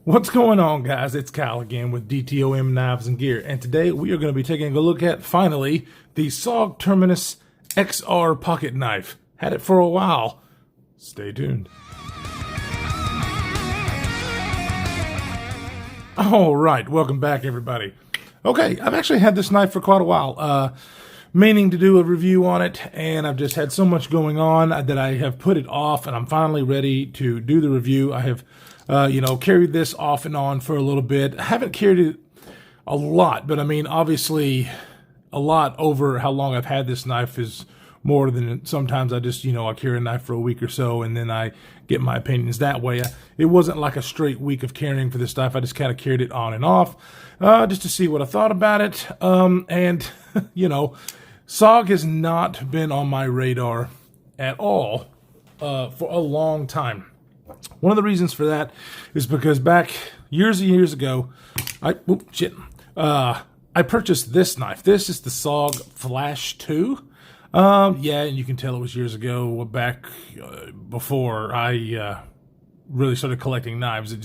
What's going on, guys? It's Kyle again with DTOM Knives and Gear, and today we are going to be taking a look at, finally, the SOG Terminus XR pocket knife. Had it for a while. Stay tuned. All right, welcome back, everybody. Okay, I've actually had this knife for quite a while, meaning to do a review on it, and I've just had so much going on that I have put it off, and I'm finally ready to do the review. I have carried this off and on for a little bit. I haven't carried it a lot, but I mean, obviously, a lot over how long I've had this knife is more than sometimes I just, I carry a knife for a week or so and then I get my opinions that way. It wasn't like a straight week of carrying for this knife. I just kind of carried it on and off just to see what I thought about it. And, SOG has not been on my radar at all for a long time. One of the reasons for that is because back years and years ago, I purchased this knife. This is the SOG Flash 2. Yeah, and you can tell it was years ago, back before I really started collecting knives. I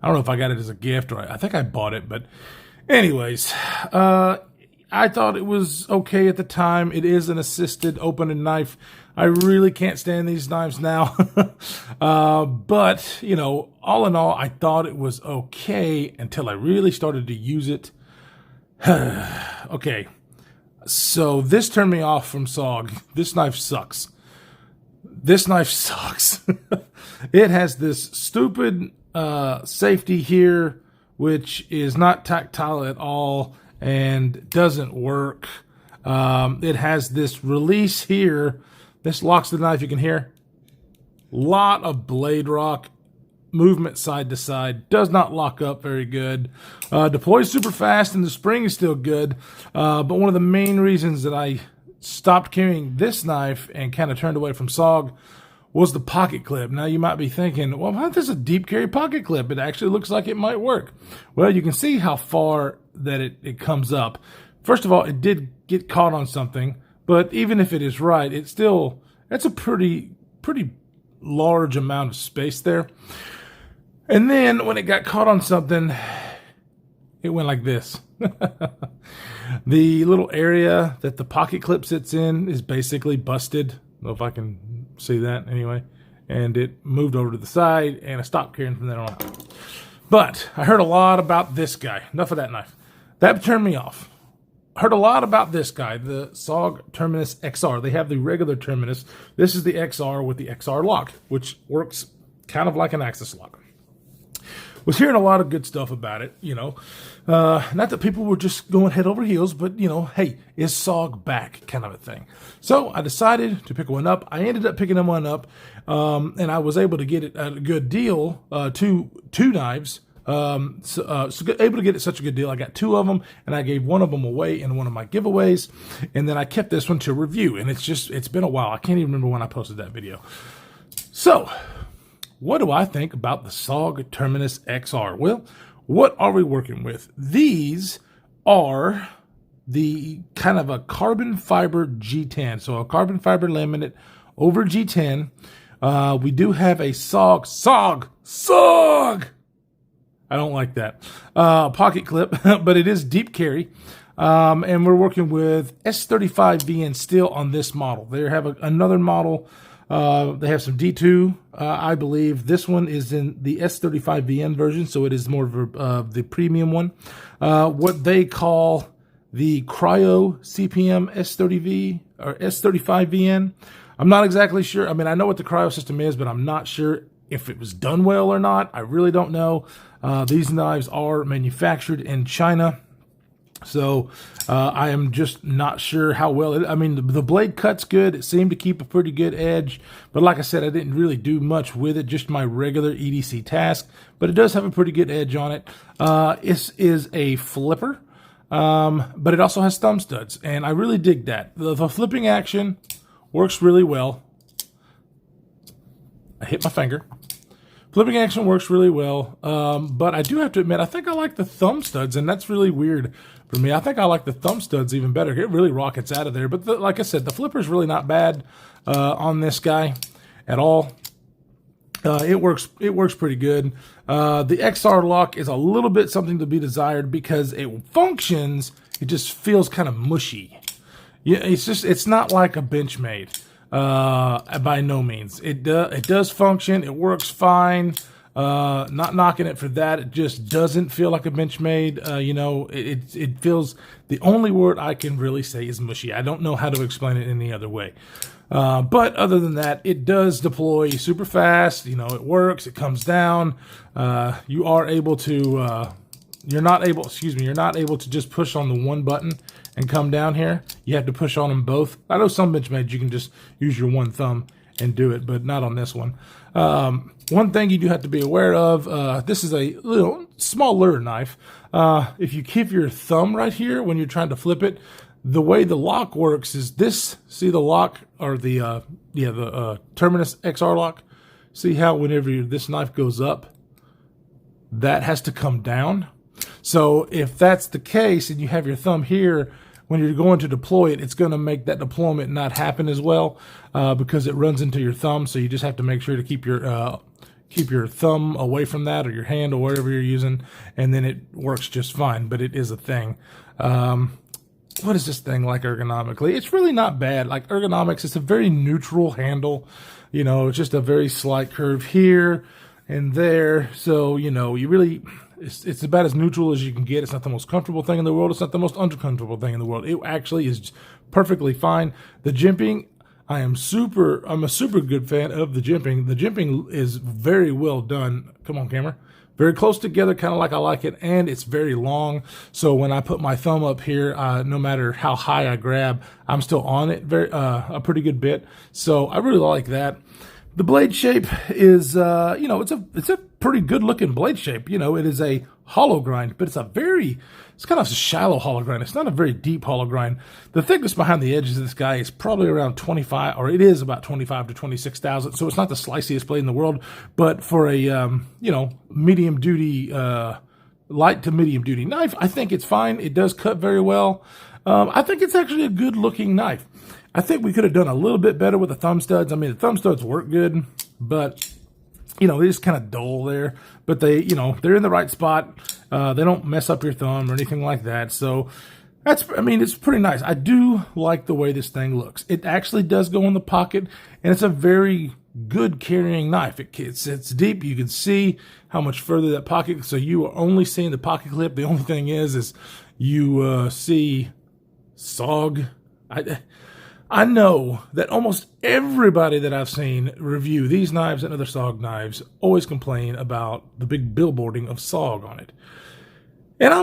don't know if I got it as a gift or I think I bought it, but anyways, I thought it was okay at the time. It is an assisted opening knife. I really can't stand these knives now. But, all in all, I thought it was okay until I really started to use it. Okay, so this turned me off from SOG. This knife sucks. This knife sucks. It has this stupid safety here, which is not tactile at all and doesn't work. It has this release here. This locks the knife, you can hear. Lot of blade rock, movement side to side, does not lock up very good. Deploys super fast and the spring is still good. But one of the main reasons that I stopped carrying this knife and kind of turned away from SOG was the pocket clip. Now you might be thinking, well, how does a deep carry pocket clip? It actually looks like it might work. Well, you can see how far that it comes up. First of all, it did get caught on something. But even if it is right, it's a pretty large amount of space there. And then when it got caught on something, it went like this. The little area that the pocket clip sits in is basically busted. I don't know if I can see that anyway. And it moved over to the side, and I stopped carrying from there on out. But I heard a lot about this guy. Enough of that knife. That turned me off. Heard a lot about this guy, the SOG Terminus XR. They have the regular Terminus. This is the XR with the XR lock, which works kind of like an Axis lock. Was hearing a lot of good stuff about it, Not that people were just going head over heels, but, hey, is SOG back kind of a thing. So I decided to pick one up. I ended up picking one up, and I was able to get it at a good deal, two knives. Able to get it such a good deal. I got two of them, and I gave one of them away in one of my giveaways, and then I kept this one to review, and it's been a while. I can't even remember when I posted that video. So, what do I think about the SOG Terminus XR? Well, what are we working with? These are the kind of a carbon fiber G10, so a carbon fiber laminate over G10. We do have a SOG! I don't like that. Pocket clip, but it is deep carry. And we're working with S35VN steel on this model. They have another model. They have some D2, I believe. This one is in the S35VN version, so it is more of the premium one. What they call the Cryo CPM S30V or S35VN. I'm not exactly sure. I mean, I know what the cryo system is, but I'm not sure if it was done well or not. I really don't know. These knives are manufactured in China, so I am just not sure how well the blade cut's good. It seemed to keep a pretty good edge, but like I said, I didn't really do much with it, just my regular EDC task, but it does have a pretty good edge on it. This is a flipper, but it also has thumb studs, and I really dig that. The flipping action works really well. I hit my finger. Flipping action works really well, but I do have to admit, I think I like the thumb studs, and that's really weird for me. I think I like the thumb studs even better. It really rockets out of there, but like I said, the flipper's really not bad on this guy at all. It works pretty good. The XR lock is a little bit something to be desired because it functions. It just feels kind of mushy. Yeah, it's not like a Benchmade. By no means. It does function. It works fine. Not knocking it for that. It just doesn't feel like a Benchmade. You know, it feels, the only word I can really say is mushy. I don't know how to explain it any other way. But other than that, it does deploy super fast. You know, it works. It comes down. You are able to, you're not able to just push on the one button and come down here. You have to push on them both. I know some Benchmades you can just use your one thumb and do it, but not on this one. One thing you do have to be aware of, this is a little smaller knife. If you keep your thumb right here when you're trying to flip it, the way the lock works is this. See the lock, or the Terminus XR lock? See how whenever this knife goes up, that has to come down? So if that's the case and you have your thumb here, when you're going to deploy it, it's going to make that deployment not happen as well because it runs into your thumb. So you just have to make sure to keep your thumb away from that, or your hand, or whatever you're using, and then it works just fine. But it is a thing. What is this thing like ergonomically? It's really not bad. Like Ergonomics, it's a very neutral handle. You know, it's just a very slight curve here and there. So, you know, you really, it's about as neutral as you can get. It's not the most comfortable thing in the world. It's not the most uncomfortable thing in the world. It actually is perfectly fine. The jimping, I'm a super good fan of the jimping. The jimping is very well done. Come on, camera. Very close together, kind of like I like it, and it's very long. So when I put my thumb up here, no matter how high I grab, I'm still on it a pretty good bit. So I really like that. The blade shape is, you know, it's a pretty good looking blade shape. You know, it is a hollow grind, but it's kind of a shallow hollow grind. It's not a very deep hollow grind. The thickness behind the edges of this guy is probably around 25, or it is about 25 to 26 thousandths. So it's not the sliciest blade in the world, but for a, you know, medium duty, light to medium duty knife, I think it's fine. It does cut very well. I think it's actually a good looking knife. I think we could have done a little bit better with the thumb studs. I mean, the thumb studs work good, but, you know, they're just kind of dull there. But they, you know, they're in the right spot. They don't mess up your thumb or anything like that. So that's, I mean, it's pretty nice. I do like the way this thing looks. It actually does go in the pocket, and it's a very good carrying knife. It's deep. You can see how much further that pocket, so you are only seeing the pocket clip. The only thing is you see SOG. I know that almost everybody that I've seen review these knives and other SOG knives always complain about the big billboarding of SOG on it. And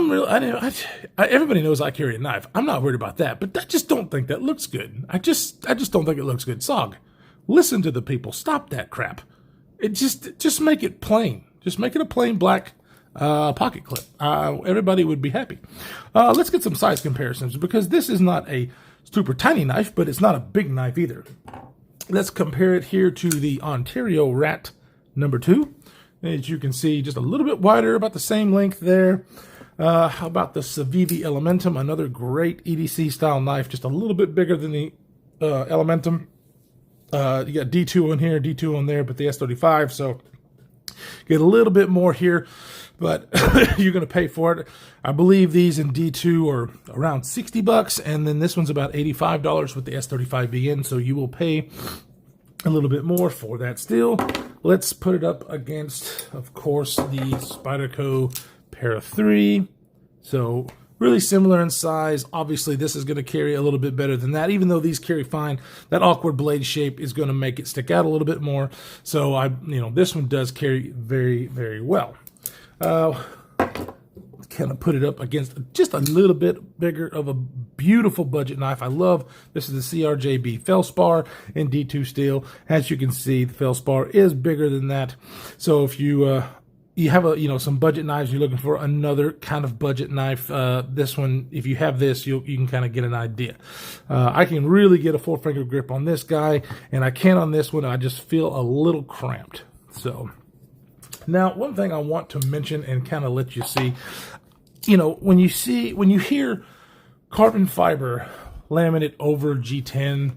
everybody knows I carry a knife. I'm not worried about that, but I just don't think that looks good. I just don't think it looks good. SOG, listen to the people. Stop that crap. It just make it plain. Just make it a plain black pocket clip. Everybody would be happy. Let's get some size comparisons, because this is not a super tiny knife, but it's not a big knife either. Let's compare it here to the Ontario Rat number 2. As you can see, just a little bit wider, about the same length there. How about the Civivi Elementum, another great EDC style knife, just a little bit bigger than the Elementum. You got D2 on here, D2 on there, but the S35, so get a little bit more here, but you're going to pay for it. I believe these in D2 are around $60, and then this one's about $85 with the S35VN, so you will pay a little bit more for that still. Let's put it up against, of course, the Spyderco Para 3. So really similar in size. Obviously, this is going to carry a little bit better than that. Even though these carry fine, that awkward blade shape is going to make it stick out a little bit more. So this one does carry very, very well. Kind of put it up against just a little bit bigger of a beautiful budget knife. I love this. Is the CRJB Felspar in D2 steel. As you can see, the Felspar is bigger than that. So if you have some budget knives, you're looking for another kind of budget knife, this one, if you have this, you can kind of get an idea. I can really get a 4-finger grip on this guy, and I can on this one. I just feel a little cramped. So now, one thing I want to mention and kind of let you see, when you hear carbon fiber laminate over G10,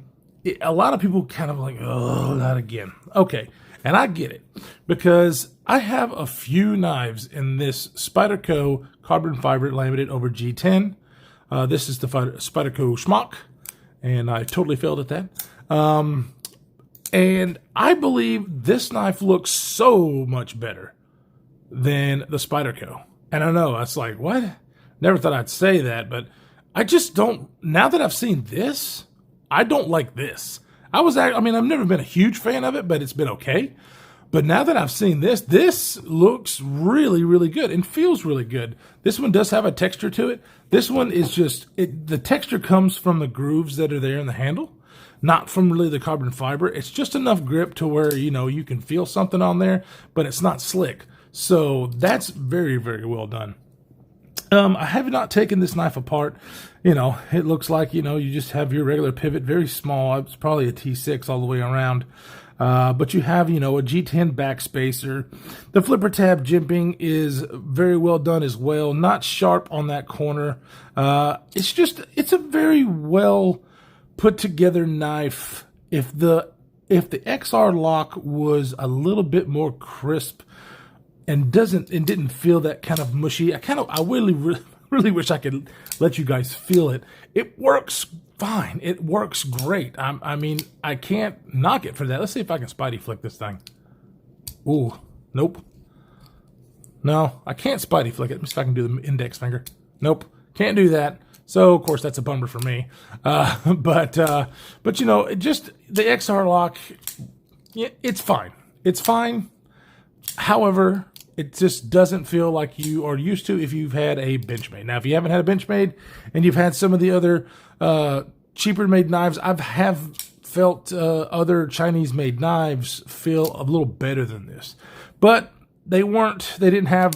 a lot of people kind of like, oh, not again. Okay, And I get it, because I have a few knives in this Spyderco carbon fiber laminated over G10. This is the Spyderco Schmuck, and I totally failed at that. And I believe this knife looks so much better than the Spyderco. And I know, that's like, what? Never thought I'd say that, but I just don't, now that I've seen this, I don't like this. I've never been a huge fan of it, but it's been okay. But now that I've seen this, this looks really, really good and feels really good. This one does have a texture to it. This one is just, the texture comes from the grooves that are there in the handle, not from really the carbon fiber. It's just enough grip to where, you know, you can feel something on there, but it's not slick. So that's very, very well done. I have not taken this knife apart. You know, it looks like, you know, you just have your regular pivot, very small. It's probably a T6 all the way around. But you have, you know, a G10 backspacer. The flipper tab jimping is very well done as well. Not sharp on that corner. It's a very well put together knife. If the XR lock was a little bit more crisp and didn't feel that kind of mushy, I really wish I could let you guys feel it. It works fine. It works great. I mean, I can't knock it for that. Let's see if I can Spidey flick this thing. Ooh, nope. No, I can't Spidey flick it. Let me see if I can do the index finger. Nope, can't do that. So, of course, that's a bummer for me. But you know, just the XR lock, yeah, it's fine. It's fine. However, it just doesn't feel like you are used to if you've had a Benchmade. Now, if you haven't had a Benchmade and you've had some of the other cheaper made knives, I have felt other Chinese made knives feel a little better than this. But they didn't have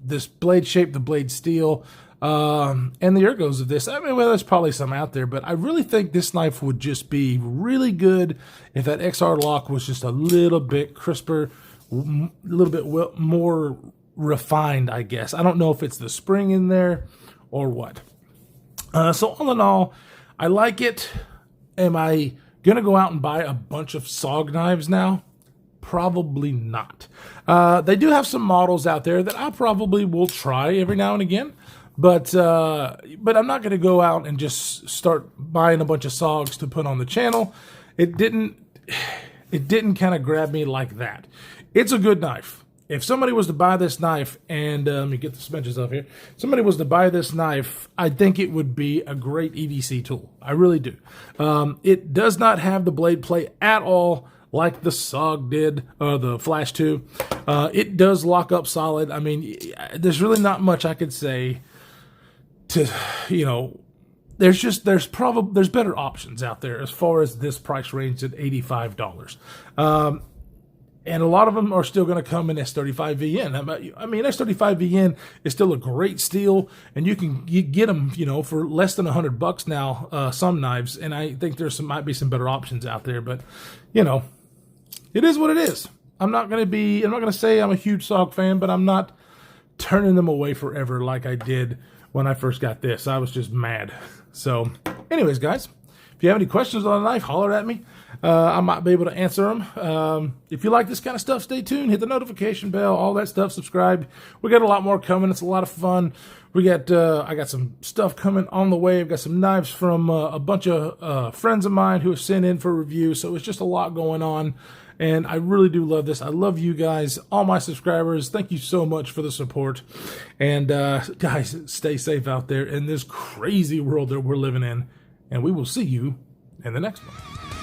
this blade shape, the blade steel, and the ergos of this. I mean, well, there's probably some out there, but I really think this knife would just be really good if that XR lock was just a little bit crisper, a little bit more refined, I guess. I don't know if it's the spring in there or what. So all in all, I like it. Am I going to go out and buy a bunch of SOG knives now? Probably not. They do have some models out there that I probably will try every now and again. But I'm not going to go out and just start buying a bunch of SOGs to put on the channel. It didn't kind of grab me like that. It's a good knife. If somebody was to buy this knife, and let me get the suspensions up here. Somebody was to buy this knife, I think it would be a great EDC tool. I really do. It does not have the blade play at all like the SOG did, the Flash 2. It does lock up solid. I mean, there's really not much I could say to, you know, there's better options out there as far as this price range at $85. And a lot of them are still going to come in S35VN. I mean, S35VN is still a great steal, and you get them, you know, for less than $100 now. Some knives, and I think might be some better options out there. But you know, it is what it is. I'm not going to say I'm a huge SOG fan, but I'm not turning them away forever like I did when I first got this. I was just mad. So, anyways, guys, if you have any questions on the knife, holler at me. I might be able to answer them. If you like this kind of stuff, stay tuned. Hit the notification bell, all that stuff. Subscribe. We got a lot more coming. It's a lot of fun. I got some stuff coming on the way. I've got some knives from a bunch of friends of mine who have sent in for review. So it's just a lot going on. And I really do love this. I love you guys, all my subscribers. Thank you so much for the support. And guys, stay safe out there in this crazy world that we're living in. And we will see you in the next one.